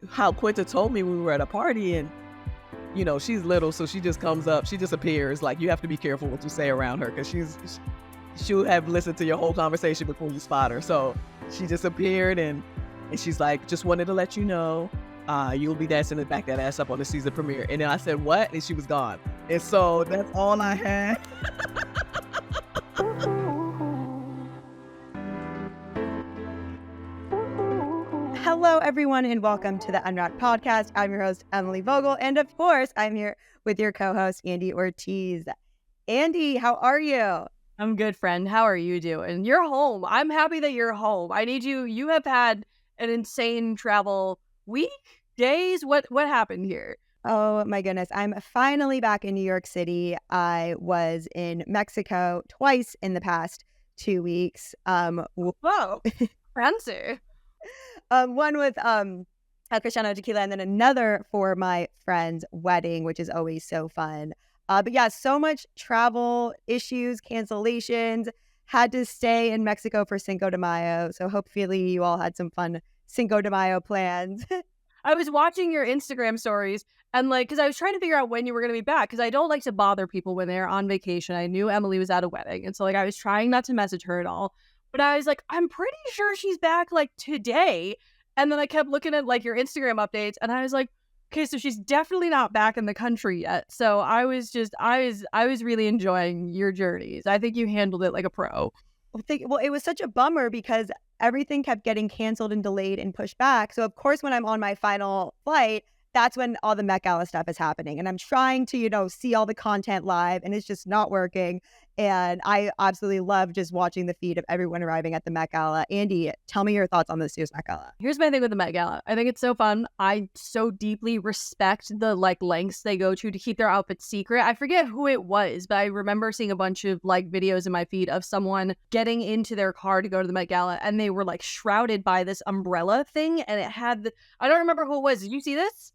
how Quinta told me when we were at a party, and she's little, so she just comes up, she just appears. Like, you have to be careful what you say around her, because she'll have listened to your whole conversation before you spot her. So she just appeared, and she's like, just wanted to let you know, you'll be dancing in Back That Ass Up on the season premiere. And then I said, what? And she was gone. And so that's all I had. Hello, everyone, and welcome to the UnWrapped podcast. I'm your host, Emily Vogel, and of course, I'm here with your co-host, Andy Ortiz. Andy, how are you? I'm good, friend. How are you doing? You're home. I'm happy that you're home. I need you. You have had an insane travel week, days. What happened here? Oh, my goodness. I'm finally back in New York City. I was in Mexico twice in the past 2 weeks. Whoa, fancy. One with El Cristiano Tequila, and then another for my friend's wedding, which is always so fun. But yeah, so much travel issues, cancellations. Had to stay in Mexico for Cinco de Mayo. So hopefully you all had some fun Cinco de Mayo plans. I was watching your Instagram stories and because I was trying to figure out when you were going to be back, because I don't like to bother people when they're on vacation. I knew Emily was at a wedding. And so I was trying not to message her at all. But I was like, I'm pretty sure she's back today. And then I kept looking at your Instagram updates, and I was like, okay, so she's definitely not back in the country yet. So I was really enjoying your journeys. I think you handled it like a pro. Well, it was such a bummer because everything kept getting canceled and delayed and pushed back. So of course, when I'm on my final flight, that's when all the Met Gala stuff is happening. And I'm trying to, see all the content live, and it's just not working. And I absolutely love just watching the feed of everyone arriving at the Met Gala. Andy, tell me your thoughts on this year's Met Gala. Here's my thing with the Met Gala. I think it's so fun. I so deeply respect the lengths they go to keep their outfits secret. I forget who it was, but I remember seeing a bunch of videos in my feed of someone getting into their car to go to the Met Gala, and they were shrouded by this umbrella thing, and it had I don't remember who it was. Did you see this?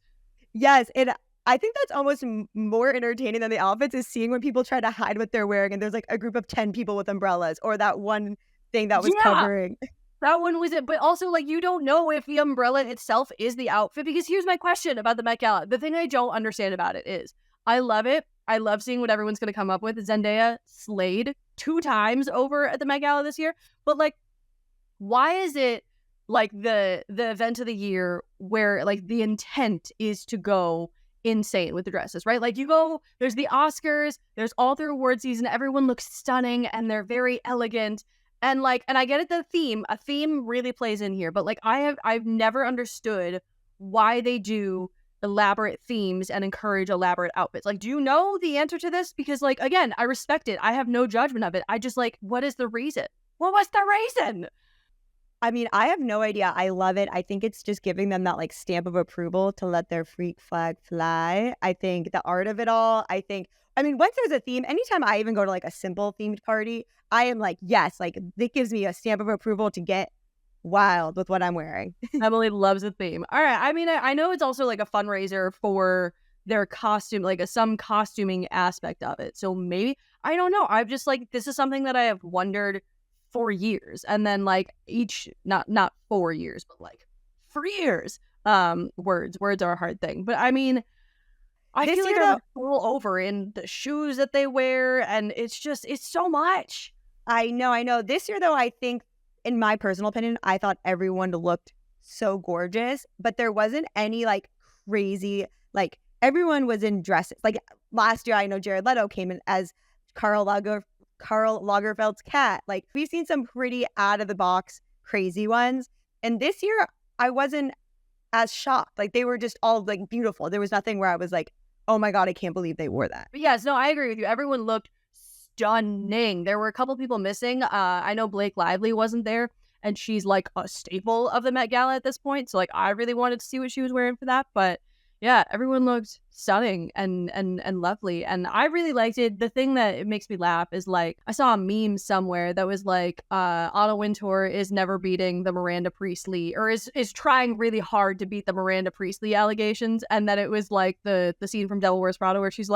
Yes, and I think that's almost more entertaining than the outfits is seeing when people try to hide what they're wearing, and there's a group of 10 people with umbrellas, or that one thing that was covering. That one was it. But also, you don't know if the umbrella itself is the outfit, because here's my question about the Met Gala. The thing I don't understand about it is I love it. I love seeing what everyone's going to come up with. Zendaya slayed 2 times over at the Met Gala this year. But why is it the event of the year where the intent is to go insane with the dresses, right? You go, there's the Oscars, there's all their award season, everyone looks stunning and they're very elegant, and and I get it, a theme really plays in here, but I've never understood why they do elaborate themes and encourage elaborate outfits. Do you know the answer to this? Because again, I respect it, I have no judgment of it, I just what is the reason? What was the reason? I mean, I have no idea. I love it. I think it's just giving them that stamp of approval to let their freak flag fly. I think the art of it all, once there's a theme, anytime I even go to a simple themed party, I am yes, it gives me a stamp of approval to get wild with what I'm wearing. Emily loves a theme. All right. I mean, I know it's also a fundraiser for their costume, some costuming aspect of it. So maybe, I don't know. I've just this is something that I have wondered for years, and then each not 4 years, but for years. Words are a hard thing, but I mean, I feel I'm all over in the shoes that they wear, and it's so much. I know. This year though, I think, in my personal opinion, I thought everyone looked so gorgeous, but there wasn't any crazy everyone was in dresses. Last year, I know Jared Leto came in as Karl Lagerfeld's cat. We've seen some pretty out of the box crazy ones, and this year I wasn't as shocked. They were just all beautiful. There was nothing where I was oh my god, I can't believe they wore that. But yes, no, I agree with you. Everyone looked stunning. There were a couple people missing. I know Blake Lively wasn't there, and she's a staple of the Met Gala at this point, so I really wanted to see what she was wearing for that. But yeah, everyone looked stunning and lovely, and I really liked it. The thing that it makes me laugh is I saw a meme somewhere that was Anna Wintour is never beating the Miranda Priestly, or is trying really hard to beat the Miranda Priestly allegations, and that it was the scene from Devil Wears Prada where she's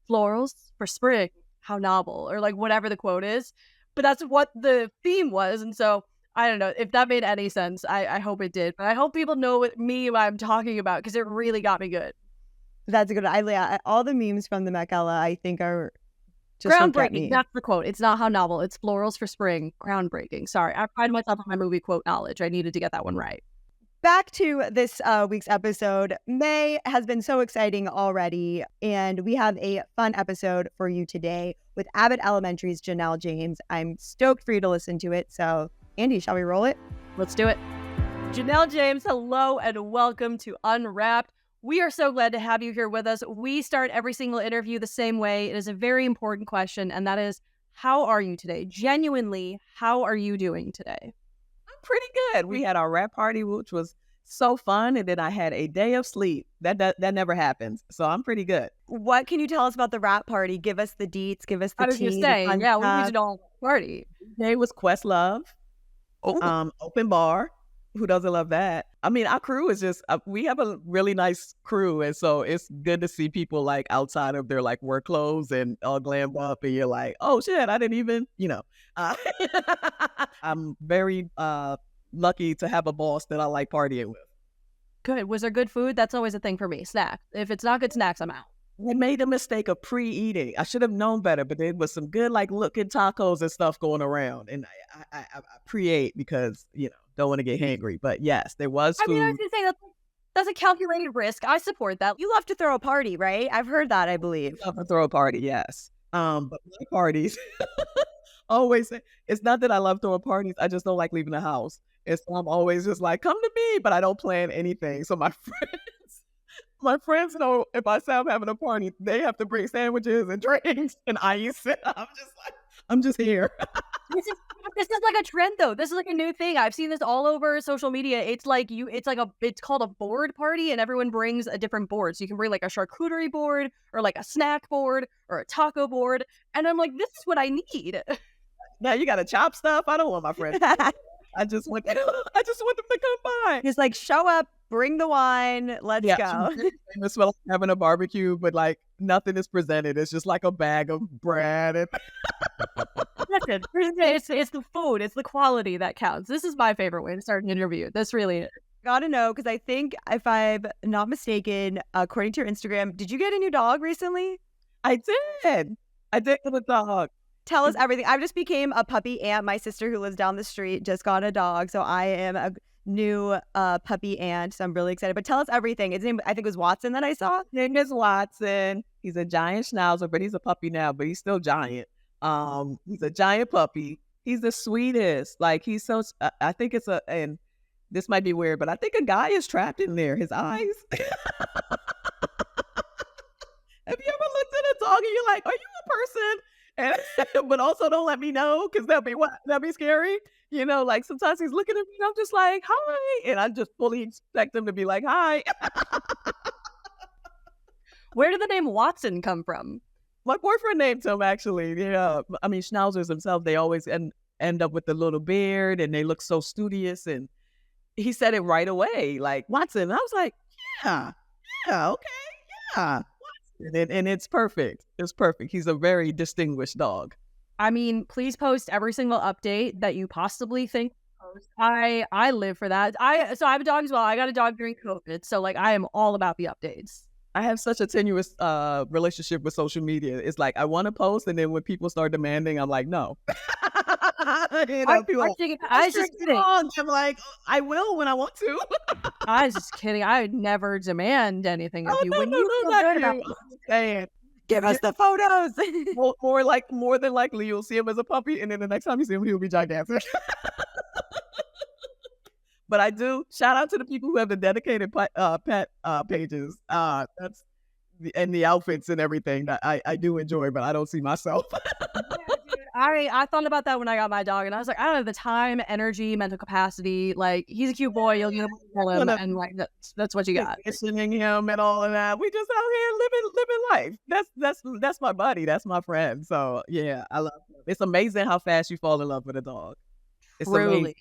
florals for spring, how novel, or whatever the quote is, but that's what the theme was. And so I don't know if that made any sense. I hope it did, but I hope people know what I'm talking about because it really got me good. That's a good. All the memes from the Met Gala, I think, are just don't get me. Groundbreaking. That's the quote. It's not how novel. It's florals for spring. Groundbreaking. Sorry, I pride myself on my movie quote knowledge. I needed to get that one right. Back to this week's episode. May has been so exciting already, and we have a fun episode for you today with Abbott Elementary's Janelle James. I'm stoked for you to listen to it. So, Andy, shall we roll it? Let's do it. Janelle James, hello and welcome to UnWrapped. We are so glad to have you here with us. We start every single interview the same way. It is a very important question, and that is, how are you today? Genuinely, how are you doing today? I'm pretty good. We had our wrap party, which was so fun, and then I had a day of sleep. That never happens, so I'm pretty good. What can you tell us about the wrap party? Give us the deets. Give us the tea. I was just saying, yeah, we need to know party. Today was Questlove, open bar. Who doesn't love that? I mean, our crew is just, we have a really nice crew. And so it's good to see people like outside of their like work clothes and all glammed up. And you're like, oh shit, I didn't even, I'm very lucky to have a boss that I like partying with. Good. Was there good food? That's always a thing for me. Snack. If it's not good snacks, I'm out. I made the mistake of pre-eating. I should have known better, but there was some good like looking tacos and stuff going around. And I pre-ate because, don't want to get hangry. But yes, there was food. I mean, I was going to say that's a calculated risk. I support that. You love to throw a party, right? I've heard that, I believe. I love to throw a party, yes. But my parties, always, it's not that I love throwing parties. I just don't like leaving the house. And so I'm always just like, come to me, but I don't plan anything. So my friends know if I say I'm having a party, they have to bring sandwiches and drinks and ice. And I'm just like, I'm just here. This is like a trend though. This is like a new thing. I've seen this all over social media. It's called a board party and everyone brings a different board. So you can bring like a charcuterie board or like a snack board or a taco board. And I'm like, this is what I need. Now you got to chop stuff. I don't want my friends. I just want them to come by. He's like, show up, bring the wine, let's go. It smells like having a barbecue, but like nothing is presented. It's just like a bag of bread. And Listen, it's the food. It's the quality that counts. This is my favorite way to start an interview. This really is. Gotta know, because I think if I'm not mistaken, according to your Instagram, did you get a new dog recently? I did get a dog. Tell us everything. I just became a puppy aunt. My sister who lives down the street just got a dog. So I am a new puppy aunt. So I'm really excited. But tell us everything. His name, I think, was Watson that I saw. His name is Watson. He's a giant schnauzer, but he's a puppy now, but he's still giant. He's a giant puppy. He's the sweetest. Like, he's so, I think and this might be weird, but I think a guy is trapped in there. His eyes. Have you ever looked at a dog and you're like, are you a person? But also don't let me know, because that'd be scary. Like sometimes he's looking at me and I'm just like, hi. And I just fully expect him to be like, hi. Where did the name Watson come from? My boyfriend named him, actually. Yeah. I mean, schnauzers themselves, they always end up with the little beard and they look so studious. And he said it right away, like, Watson. And I was like, yeah, okay, yeah. And it's perfect. It's perfect. He's a very distinguished dog. I mean, please post every single update that you possibly think post. I live for that. So I have a dog as well. I got a dog during COVID. So like I am all about the updates. I have such a tenuous relationship with social media. It's like I want to post, and then when people start demanding, I'm like, no. I was just kidding. I'm like, I will when I want to. I was just kidding. I would never demand anything of you. When you feel good about saying, give us the photos. More than likely, you'll see him as a puppy, and then the next time you see him, he'll be gigantic. But I do shout out to the people who have the dedicated pet pages. That's and the outfits and everything that I do enjoy, but I don't see myself. I thought about that when I got my dog, and I was like, I don't have the time, energy, mental capacity. Like, he's a cute boy. You'll get him, and like that's what you got. Conditioning him and all of that. We just out here living life. That's my buddy. That's my friend. So yeah, I love him. It's amazing how fast you fall in love with a dog. It's truly. Amazing.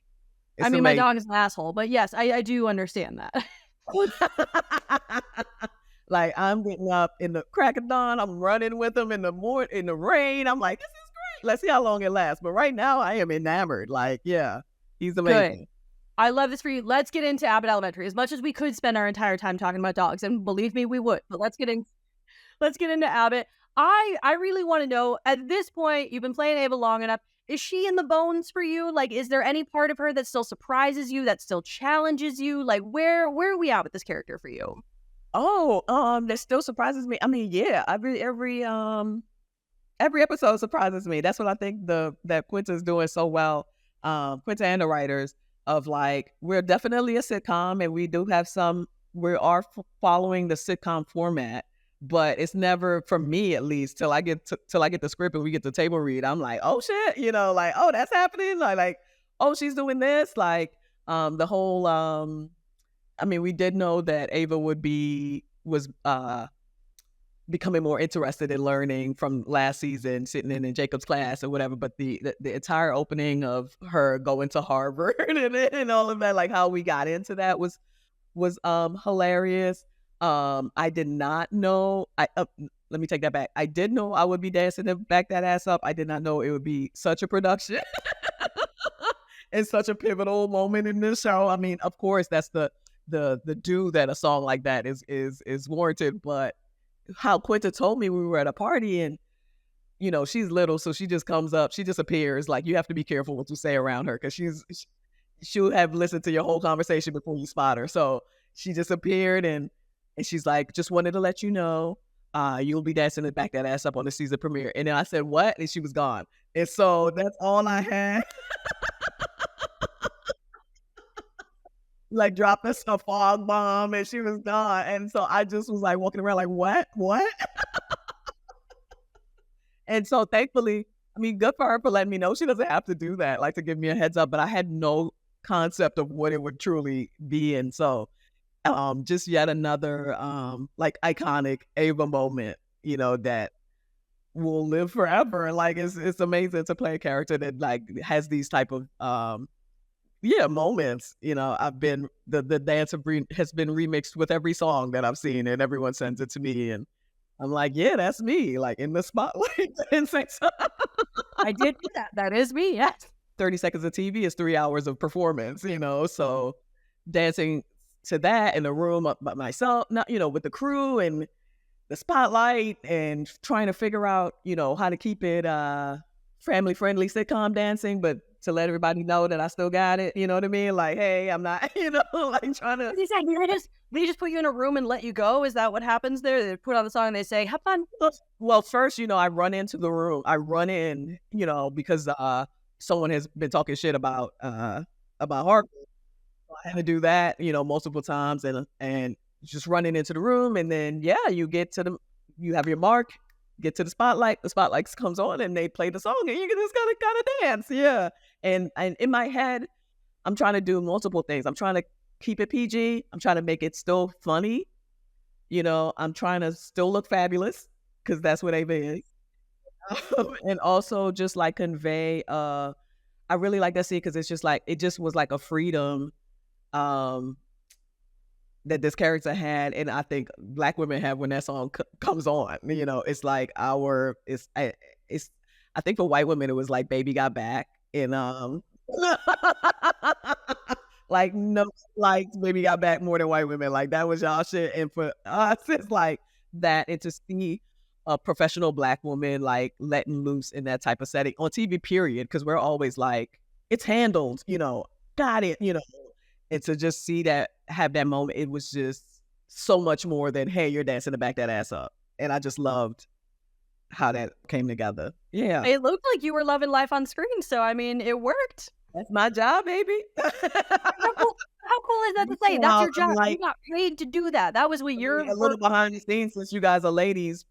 I mean, my dog is an asshole, but yes, I do understand that. Like, I'm getting up in the crack of dawn. I'm running with him in the rain. I'm like, this is great. Let's see how long it lasts. But right now, I am enamored. Like, yeah, He's amazing. Good. I love this for you. Let's get into Abbott Elementary. As much as we could spend our entire time talking about dogs, and believe me, we would. But let's get into Abbott. I really want to know, at this point, you've been playing Ava long enough. Is she in the bones for you? Like, is there any part of her that still surprises you, that still challenges you? Like, where are we at with this character for you? Oh, that still surprises me. I mean, yeah, every episode surprises me. That's what I think that Quinta's doing so well. Quinta and the writers of like, we're definitely a sitcom, and we do have we are following the sitcom format, but it's never, for me at least, till I get the script and we get the table read, I'm like, oh shit, like, oh, that's happening. Like, oh, she's doing this. Like, the whole, I mean, we did know that Ava was becoming more interested in learning from last season, sitting in Jacob's class or whatever. But the entire opening of her going to Harvard and all of that, like how we got into that was hilarious. I did not know. Let me take that back. I did know I would be dancing to Back That Ass Up. I did not know it would be such a production and such a pivotal moment in this show. I mean, of course, that's the due that a song like that is warranted, but how Quinta told me, we were at a party and, she's little, so she just comes up, she just appears. Like, you have to be careful what you say around her, because she'll have listened to your whole conversation before you spot her. So she just appeared and she's like, just wanted to let you know, you'll be dancing to Back That Ass Up on the season premiere. And then I said, what? And she was gone. And so that's all I had. Like, dropped a fog bomb and she was gone. And so I just was like walking around like, what? And so thankfully, I mean, good for her for letting me know. She doesn't have to do that, like to give me a heads up, but I had no concept of what it would truly be. And so just yet another like iconic Ava moment, that will live forever. Like, it's amazing to play a character that like has these type of moments. I've been the dance has been remixed with every song that I've seen, and everyone sends it to me, and I'm like, yeah, that's me, like in the spotlight. And I did do that. That is me. Yes. 30 seconds of TV is 3 hours of performance. So dancing to that in a room by myself, not with the crew and the spotlight, and trying to figure out how to keep it family friendly sitcom dancing, but to let everybody know that I still got it. You know what I mean? Like, hey, I'm not, like trying to. They just put you in a room and let you go? Is that what happens there? They put on the song and they say, have fun? Well, first, I run into the room. I run in, because someone has been talking shit about Harvard. I had to do that, multiple times, and just running into the room. And then, you have your mark, get to the spotlight comes on and they play the song and you can just kind of dance. Yeah. And in my head, I'm trying to do multiple things. I'm trying to keep it PG. I'm trying to make it still funny. I'm trying to still look fabulous, because that's what Ava is. And also just like convey, I really like that scene because it's just like, it just was like a freedom that this character had, and I think Black women have when that song comes on. It's like I think for white women it was like Baby Got Back, and like no, like Baby Got Back more than white women. Like that was y'all shit, and for us it's like that, and to see a professional Black woman like letting loose in that type of setting on TV, period, because we're always like, it's handled, got it, and to just see that, have that moment, it was just so much more than, hey, you're dancing to Back That Ass Up. And I just loved how that came together. Yeah. It looked like you were loving life on screen. So, I mean, it worked. That's my job, baby. How cool is that to say? That's your job. Like, you got paid to do that. That was what you're... A little behind the scenes, since you guys are ladies,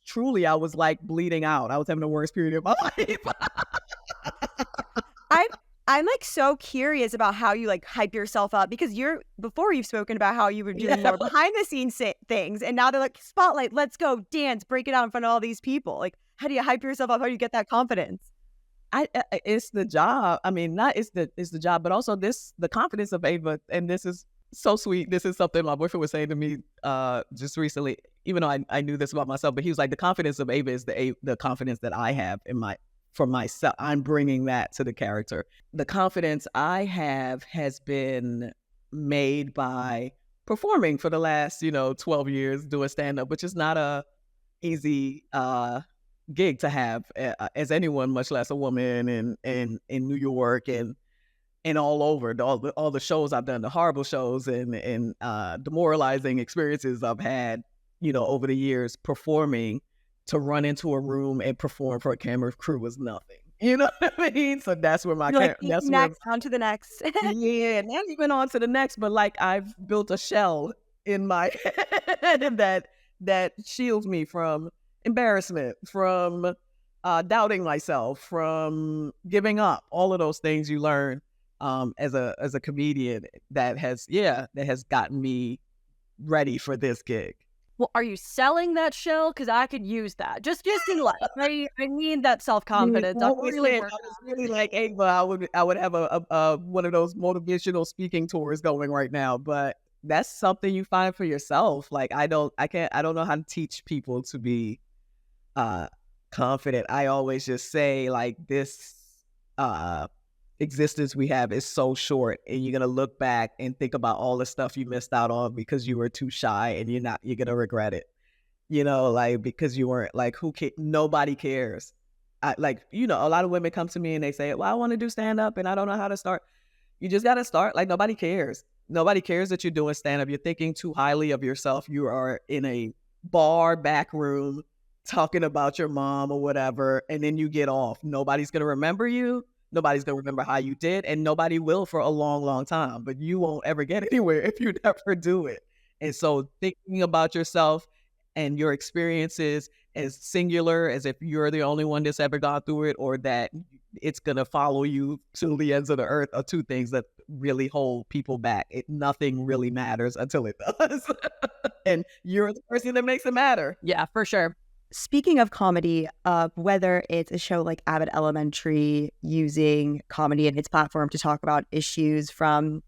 truly, I was like bleeding out. I was having the worst period of my life. I'm like so curious about how you like hype yourself up, because before you've spoken about how you were doing more behind the scenes things, and now they're like, spotlight, let's go dance, break it out in front of all these people. Like, how do you hype yourself up? How do you get that confidence? It's the job. I mean, not it's the job, but also the confidence of Ava. And this is so sweet. This is something my boyfriend was saying to me just recently, even though I knew this about myself, but he was like, the confidence of Ava is the confidence that I have in for myself. I'm bringing that to the character. The confidence I have has been made by performing for the last, 12 years doing stand-up, which is not a easy gig to have as anyone, much less a woman in New York and all over. All the shows I've done, the horrible shows and demoralizing experiences I've had, over the years performing, to run into a room and perform for a camera crew was nothing. You know what I mean? So that's where That's next, on to the next. Yeah, not even on to the next, but like I've built a shell in my head that shields me from embarrassment, from doubting myself, from giving up. All of those things you learn as a comedian that has gotten me ready for this gig. Well, are you selling that shell? Because I could use that. Just in life. I need that self-confidence. I was really like Ava. I would have a one of those motivational speaking tours going right now, but that's something you find for yourself. Like I don't know how to teach people to be confident. I always just say like this existence we have is so short, and you're gonna look back and think about all the stuff you missed out on because you were too shy, and you're gonna regret it, like because you weren't like nobody cares. A lot of women come to me and they say, well, I want to do stand-up and I don't know how to start. You just gotta start. Like nobody cares that you're doing stand-up. You're thinking too highly of yourself. You are in a bar back room talking about your mom or whatever, and then you get off. Nobody's gonna remember you. Nobody's going to remember how you did, and nobody will for a long, long time, but you won't ever get anywhere if you never do it. And so thinking about yourself and your experiences as singular, as if you're the only one that's ever gone through it, or that it's going to follow you to the ends of the earth, are two things that really hold people back. Nothing really matters until it does. And you're the person that makes it matter. Yeah, for sure. Speaking of comedy, whether it's a show like Abbott Elementary using comedy and its platform to talk about issues from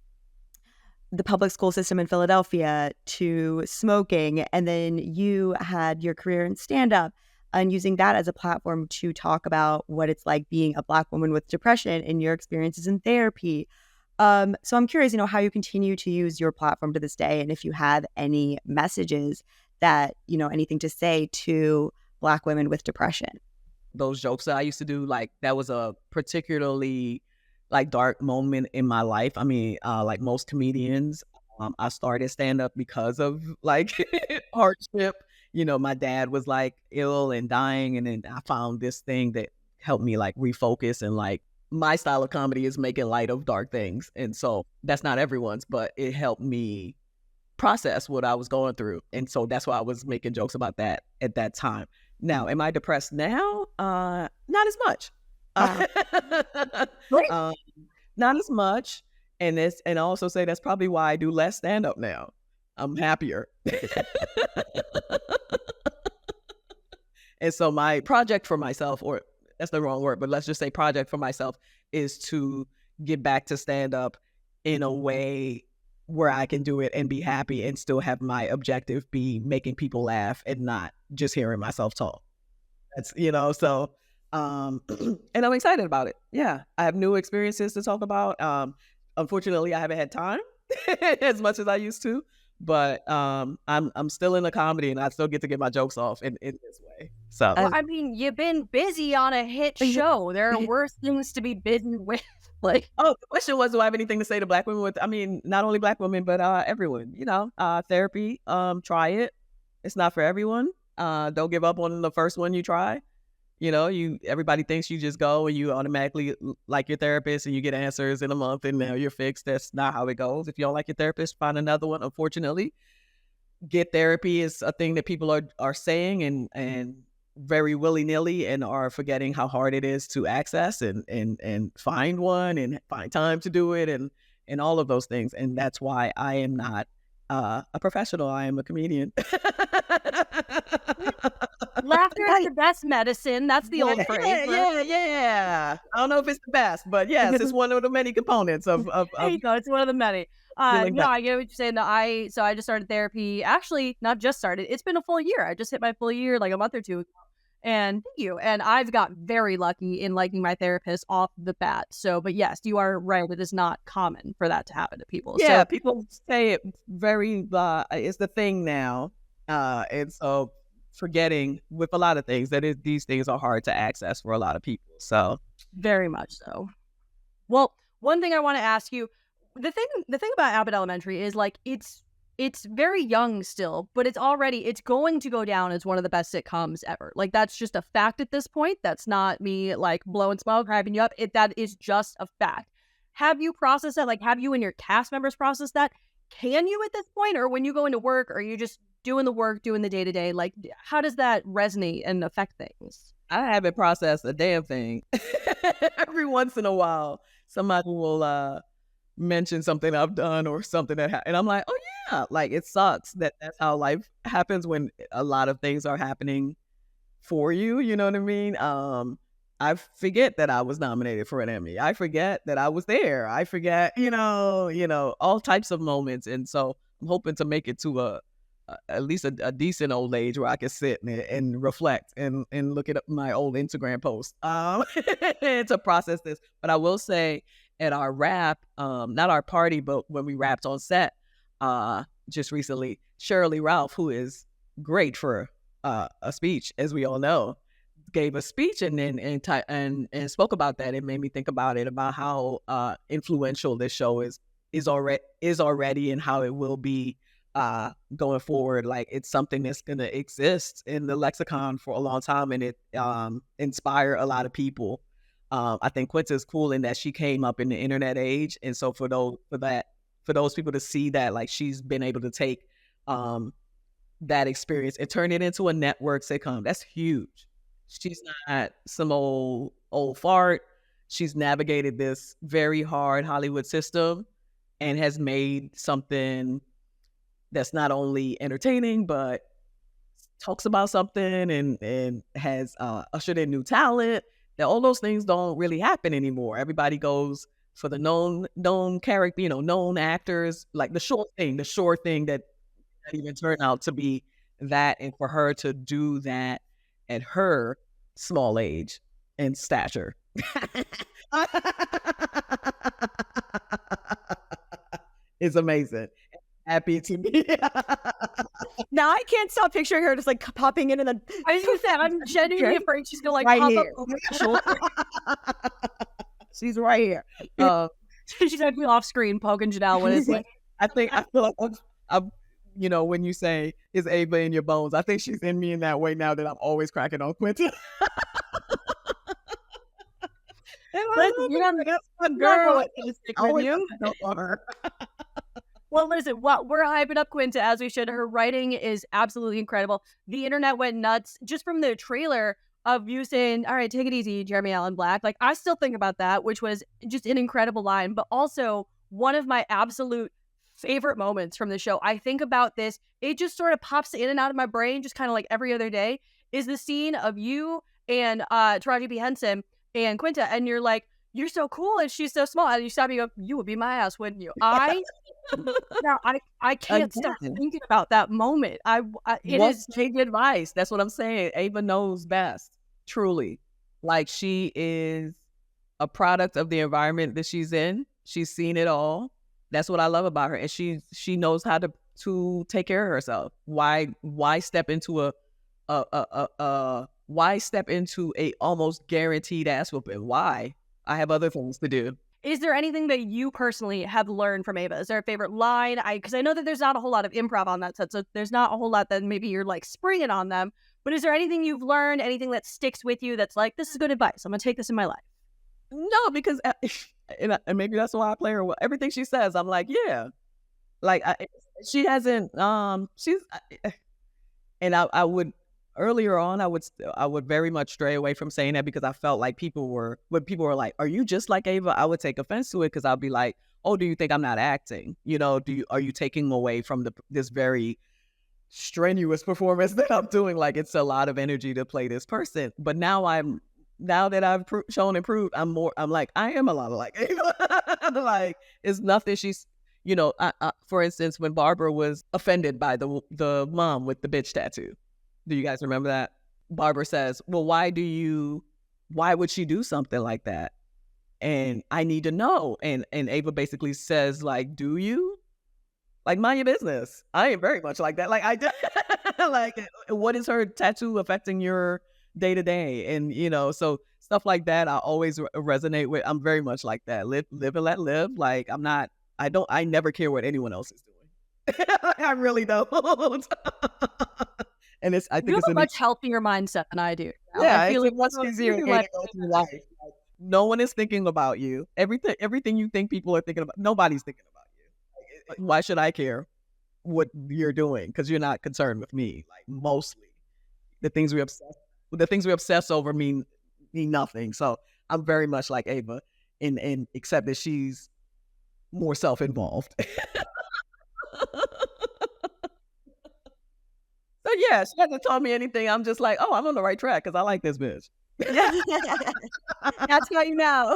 the public school system in Philadelphia to smoking, and then you had your career in stand-up and using that as a platform to talk about what it's like being a Black woman with depression and your experiences in therapy. So I'm curious, how you continue to use your platform to this day, and if you have any messages that, anything to say to Black women with depression. Those jokes that I used to do, like that was a particularly like dark moment in my life. I mean, like most comedians, I started stand up because of like hardship. My dad was like ill and dying, and then I found this thing that helped me like refocus, and like my style of comedy is making light of dark things. And so that's not everyone's, but it helped me process what I was going through. And so that's why I was making jokes about that at that time. Now, am I depressed now? Not as much. Not as much. And I also say that's probably why I do less stand-up now. I'm happier. And so my project for myself, or that's the wrong word, but let's just say project for myself, is to get back to stand-up in a way where I can do it and be happy and still have my objective be making people laugh and not just hearing myself talk. That's, so, and I'm excited about it. Yeah. I have new experiences to talk about. Unfortunately, I haven't had time as much as I used to, but I'm still in the comedy, and I still get to get my jokes off in this way. So, I mean, you've been busy on a hit show. There are worse things to be busy with. Like, the question was, do I have anything to say to Black women with, not only Black women, but everyone, therapy, try it. It's not for everyone. Don't give up on the first one you try. Everybody thinks you just go and you automatically like your therapist and you get answers in a month and now you're fixed. That's not how it goes. If you don't like your therapist, find another one. Unfortunately, get therapy is a thing that people are saying and very willy-nilly, and are forgetting how hard it is to access and find one and find time to do it and all of those things. And that's why I am not a professional. I am a comedian. Laughter is the best medicine. That's the old phrase. Yeah. I don't know if it's the best, but yes, it's one of the many components of there you go. It's one of the many. I get what you're saying. I just started therapy. Actually, not just started. It's been a full year. I just hit my full year like a month or two ago. And thank you. And I've got very lucky in liking my therapist off the bat. So, but yes, you are right. It is not common for that to happen to people. Yeah, So people say it very, it's the thing now. And so forgetting with a lot of things these things are hard to access for a lot of people. So very much so. Well, one thing I want to ask you, the thing about Abbott Elementary is like it's very young still, but it's going to go down as one of the best sitcoms ever. Like that's just a fact at this point. That's not me like blowing smoke, hyping you up. That is just a fact. Have you processed that? Like, have you and your cast members processed that? Can you at this point, or when you go into work, are you just doing the work, doing the day-to-day? Like, how does that resonate and affect things? I haven't processed a damn thing. Every once in a while, somebody will mention something I've done or something and I'm like, oh yeah, like it sucks that's how life happens when a lot of things are happening for you. You know what I mean? I forget that I was nominated for an Emmy. I forget that I was there. I forget, all types of moments. And so I'm hoping to make it to at least a decent old age where I can sit and reflect and look at my old Instagram posts to process this. But I will say at our wrap, not our party, but when we wrapped on set just recently, Shirley Ralph, who is great for a speech, as we all know, gave a speech and spoke about that. It made me think about how influential this show is already and how it will be going forward. Like it's something that's going to exist in the lexicon for a long time, and it inspire a lot of people. I think Quinta is cool in that she came up in the internet age, and so for those people to see that, like she's been able to take that experience and turn it into a network sitcom. That's huge. She's not some old fart. She's navigated this very hard Hollywood system and has made something that's not only entertaining, but talks about something and has ushered in new talent. Now, all those things don't really happen anymore. Everybody goes for the known character, known actors, like the sure thing that even turned out to be that. And for her to do that at her small age and stature is amazing. Happy to be. Now I can't stop picturing her just like popping in and then. I was gonna say, I'm genuinely afraid she's gonna like Right pop here. up over my shoulder. She's right here. She's actually off screen poking Janelle when it's like. I feel like I'm when you say is Ava in your bones, I think she's in me in that way now that I'm always cracking on Quinta. You're not the girl with you. Well, listen, we're hyping up Quinta as we should. Her writing is absolutely incredible. The internet went nuts just from the trailer of you saying, all right, take it easy, Jeremy Allen Black. Like, I still think about that, which was just an incredible line, but also one of my absolute favorite moments from the show. I think about this. It just sort of pops in and out of my brain, just kind of like every other day, is the scene of you and Taraji P. Henson and Quinta, and you're like, you're so cool and she's so small. And you stop and you go, you would be my ass, wouldn't you? I can't stop thinking about that moment. It is take advice. That's what I'm saying. Ava knows best, truly. Like she is a product of the environment that she's in. She's seen it all. That's what I love about her. And she knows how to take care of herself. Why step into why step into a almost guaranteed ass whooping? Why? I have other things to do. Is there anything that you personally have learned from Ava? Is there a favorite line? Because I know that there's not a whole lot of improv on that set, so there's not a whole lot that maybe you're like springing on them. But is there anything you've learned, anything that sticks with you that's like, this is good advice, I'm going to take this in my life? No, because, and maybe that's why I play her well. Everything she says, I'm like, yeah. Like, she hasn't, and I would, earlier on, I would very much stray away from saying that because I felt like when people were like, are you just like Ava? I would take offense to it because I'll be like, oh, do you think I'm not acting? Are you taking away from this very strenuous performance that I'm doing? Like, it's a lot of energy to play this person. But now that I've shown and proved, I'm like, I am a lot of like Ava. Like, it's nothing she's, for instance, when Barbara was offended by the mom with the bitch tattoo. Do you guys remember that? Barbara says, well, why would she do something like that? And I need to know. And Ava basically says, like, do you? Like, mind your business. I ain't very much like that. Like, I like, what is her tattoo affecting your day to day? And, you know, so stuff like that, I always resonate with. I'm very much like that. Live and let live. Like, I never care what anyone else is doing. I really don't. And I think You have it's a much healthier mindset than I do. yeah, I feel it's like a much easier way to go through life. Like, no one is thinking about you. Everything you think people are thinking about, nobody's thinking about you. Like, why should I care what you're doing? Because you're not concerned with me. Like, mostly, the things we obsess over mean nothing. So I'm very much like Ava, in except that she's more self-involved. So yeah, she hasn't taught me anything. I'm just like, oh, I'm on the right track because I like this bitch. That's how you know.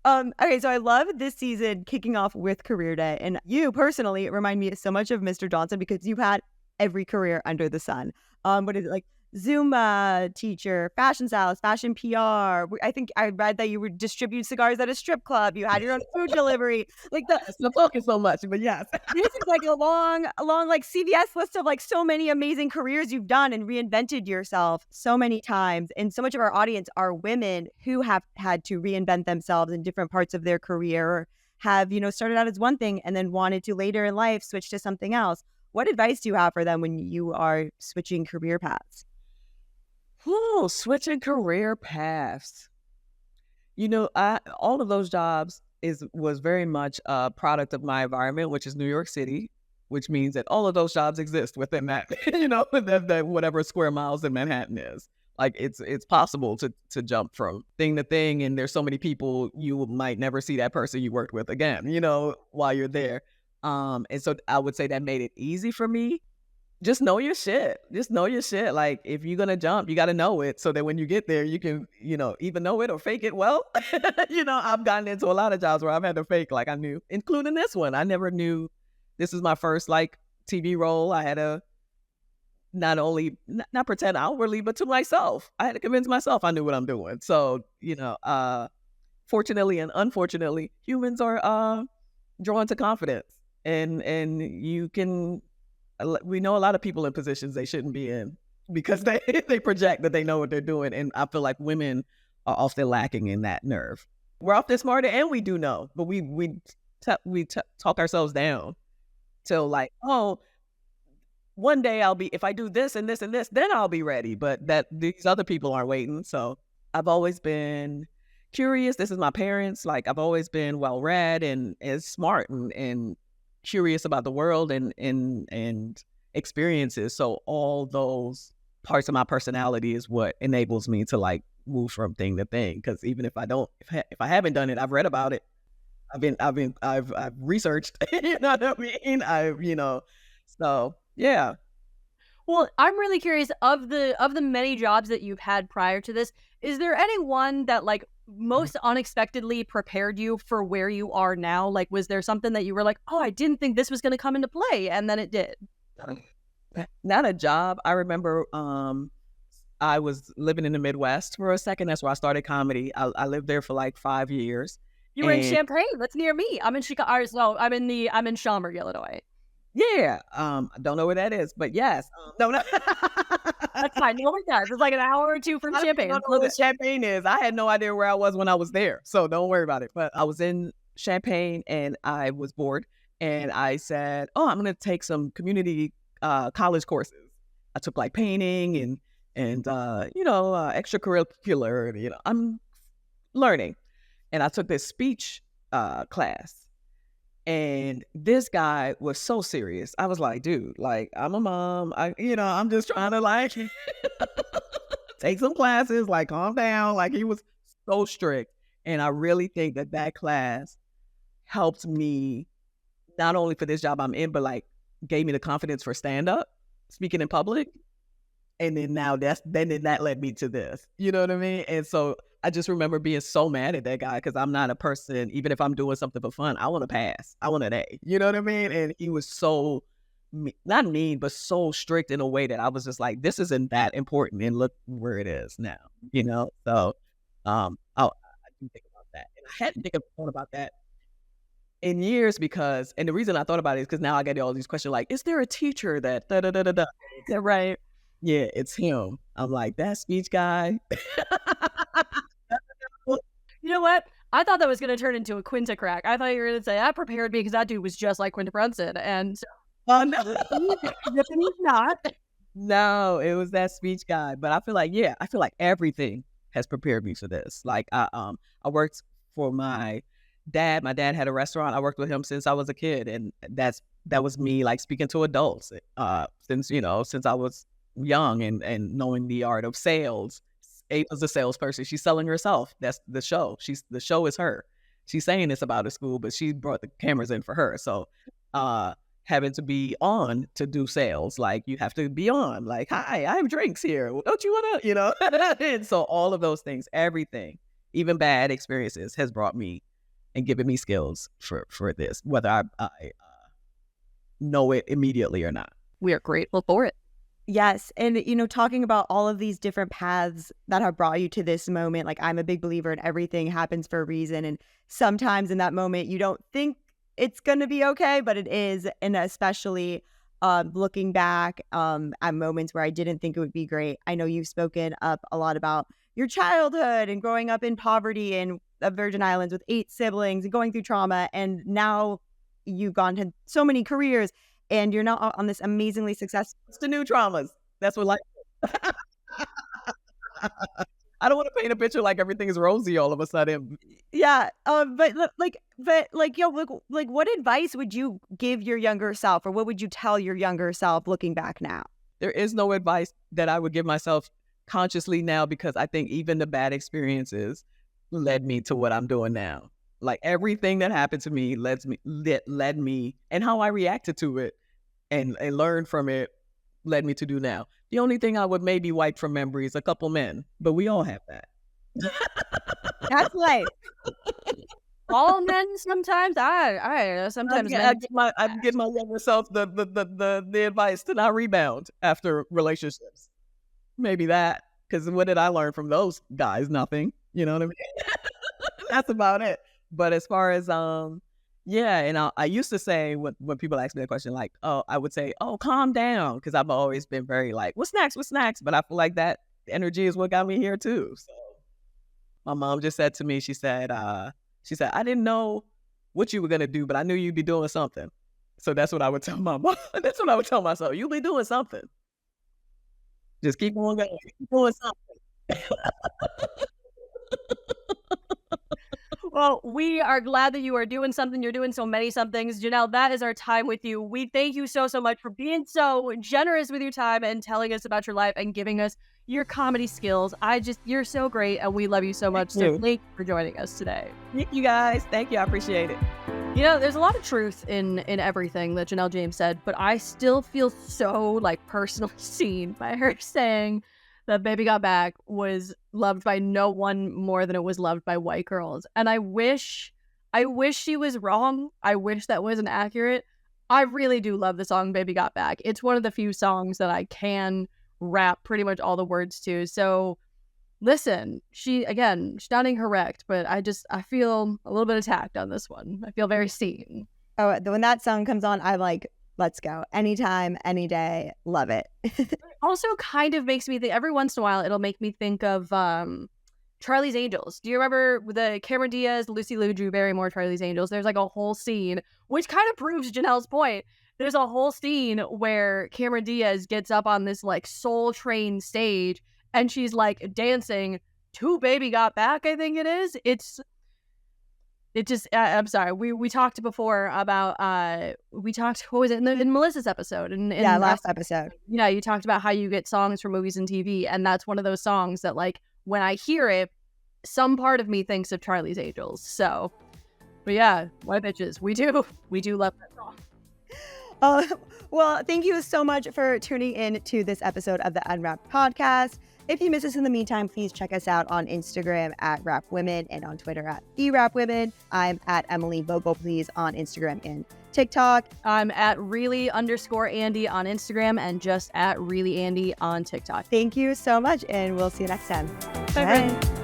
Okay, so I love this season kicking off with Career Day, and you personally remind me so much of Mr. Johnson because you've had every career under the sun. What is it, like Zumba teacher, fashion stylist, fashion PR? I think I read that you would distribute cigars at a strip club. You had your own food delivery. Like It's not talking so much, but yes. this is like a long like CVS list of like so many amazing careers you've done and reinvented yourself so many times. And so much of our audience are women who have had to reinvent themselves in different parts of their career, or have, you know, started out as one thing and then wanted to later in life switch to something else. What advice do you have for them when you are switching career paths? Oh, switching career paths. You know, all of those jobs was very much a product of my environment, which is New York City, which means that all of those jobs exist within that, you know, that whatever square miles in Manhattan is. Like, it's possible to jump from thing to thing, and there's so many people you might never see that person you worked with again, you know, while you're there. And so I would say that made it easy for me. Just know your shit. Just know your shit. Like, if you're gonna jump, you got to know it so that when you get there, you can, you know, either know it or fake it well. You know, I've gotten into a lot of jobs where I've had to fake like I knew, including this one. I never knew this is my first like TV role. I had to not only not pretend outwardly, but to myself. I had to convince myself I knew what I'm doing. So, you know, fortunately and unfortunately, humans are drawn to confidence, and you can. We know a lot of people in positions they shouldn't be in because they project that they know what they're doing. And I feel like women are often lacking in that nerve. We're often smarter and we do know, but we talk ourselves down till like, oh, one day if I do this and this and this, then I'll be ready. But that these other people aren't waiting. So I've always been curious. This is my parents. Like, I've always been well read and smart and curious about the world and experiences. So all those parts of my personality is what enables me to like move from thing to thing. Because even if I haven't done it, I've read about it. I've researched. You know what I mean? So yeah. Well, I'm really curious, of the many jobs that you've had prior to this, is there any one that like most unexpectedly prepared you for where you are now? Like, was there something that you were like, oh, I didn't think this was going to come into play, and then it did? Not a job. I remember I was living in the Midwest for a second. That's where I started comedy. I lived there for like 5 years. You were in Champaign. That's near me. I'm in Chicago. So I'm in Schaumburg, Illinois. Yeah. I don't know where that is, but yes. No. That's fine. No one does. It's like an hour or two from Champaign. I don't know what Champaign is. I had no idea where I was when I was there, so don't worry about it. But I was in Champaign and I was bored, and I said, "Oh, I'm going to take some community college courses." I took like painting and extracurricular. You know, I'm learning, and I took this speech class. And this guy was so serious. I was like, dude, like, I'm a mom. I'm just trying to like take some classes, like calm down. Like, he was so strict. And I really think that class helped me not only for this job I'm in, but like gave me the confidence for stand up, speaking in public. And then now that led me to this, you know what I mean? And so I just remember being so mad at that guy because I'm not a person, even if I'm doing something for fun, I want to pass. I want an A, you know what I mean? And he was so not mean, but so strict in a way that I was just like, this isn't that important, and look where it is now, So, I do think about that, and I hadn't thought about that in years and the reason I thought about it is because now I get all these questions like, is there a teacher that da da da da da? Yeah, right. Yeah, it's him. I'm like, that speech guy. You know what? I thought that was going to turn into a Quinta crack. I thought you were going to say, I prepared me because that dude was just like Quinta Brunson. And Oh, no. he's not. No, it was that speech guy. But I feel like everything has prepared me for this. Like I worked for my dad. My dad had a restaurant. I worked with him since I was a kid, and that was me like speaking to adults since I was young and knowing the art of sales. Ava's a salesperson. She's selling herself. That's the show. The show is her. She's saying it's about a school, but she brought the cameras in for her. So having to be on to do sales, like you have to be on, like, hi, I have drinks here. Don't you want to, And so all of those things, everything, even bad experiences, has brought me and given me skills for this, whether I know it immediately or not. We are grateful for it. Yes. And, talking about all of these different paths that have brought you to this moment, like I'm a big believer in everything happens for a reason. And sometimes in that moment, you don't think it's going to be okay, but it is. And especially looking back at moments where I didn't think it would be great. I know you've spoken up a lot about your childhood and growing up in poverty and the Virgin Islands with 8 siblings and going through trauma. And now you've gone to so many careers. And you're now on this amazingly successful. It's the new traumas. That's what life is. I don't want to paint a picture like everything is rosy all of a sudden. Yeah. But what advice would you give your younger self, or what would you tell your younger self looking back now? There is no advice that I would give myself consciously now, because I think even the bad experiences led me to what I'm doing now. Like everything that happened to me led me, and how I reacted to it and learned from it led me to do now. The only thing I would maybe wipe from memory is a couple men, but we all have that. That's life. All men sometimes. I sometimes I give my younger self the advice to not rebound after relationships. Maybe that, because what did I learn from those guys? Nothing. You know what I mean? That's about it. But as far as, and I used to say when people ask me that question, like, I would say, calm down. Because I've always been very like, what's next? But I feel like that energy is what got me here too. So my mom just said to me, she said, I didn't know what you were going to do, but I knew you'd be doing something. So that's what I would tell my mom. That's what I would tell myself. You'll be doing something. Just keep on going. Keep doing something. Well, we are glad that you are doing something. You're doing so many somethings. Janelle, that is our time with you. We thank you so much for being so generous with your time and telling us about your life and giving us your comedy skills. You're so great, and we love you so much. So thank you for joining us today. Thank you guys. Thank you. I appreciate it. There's a lot of truth in everything that Janelle James said, but I still feel so personally seen by her saying that Baby Got Back was loved by no one more than it was loved by white girls. And I wish she was wrong. I wish that wasn't accurate. I really do love the song Baby Got Back. It's one of the few songs that I can rap pretty much all the words to. So listen, she's not incorrect, but I feel a little bit attacked on this one. I feel very seen. Oh, when that song comes on, I'm like, let's go. Anytime, any day. Love it. It also kind of makes me think, every once in a while, it'll make me think of Charlie's Angels. Do you remember the Cameron Diaz, Lucy Liu, Drew Barrymore, Charlie's Angels? There's a whole scene, which kind of proves Janelle's point. There's a whole scene where Cameron Diaz gets up on this Soul Train stage, and she's dancing to Baby Got Back, I think it is. I'm sorry. We talked before about what was it in Melissa's episode? Last episode. Yeah, you talked about how you get songs from movies and TV, and that's one of those songs that when I hear it, some part of me thinks of Charlie's Angels. So, but yeah, white bitches, we do love that song. Well, thank you so much for tuning in to this episode of the UnWrapped podcast. If you miss us in the meantime, please check us out on Instagram at @WrapWomen and on Twitter at TheWrapWomen. I'm at Emily Vogel, please, on Instagram and TikTok. I'm at really_Andy on Instagram and just at reallyAndy on TikTok. Thank you so much, and we'll see you next time. Bye, friends.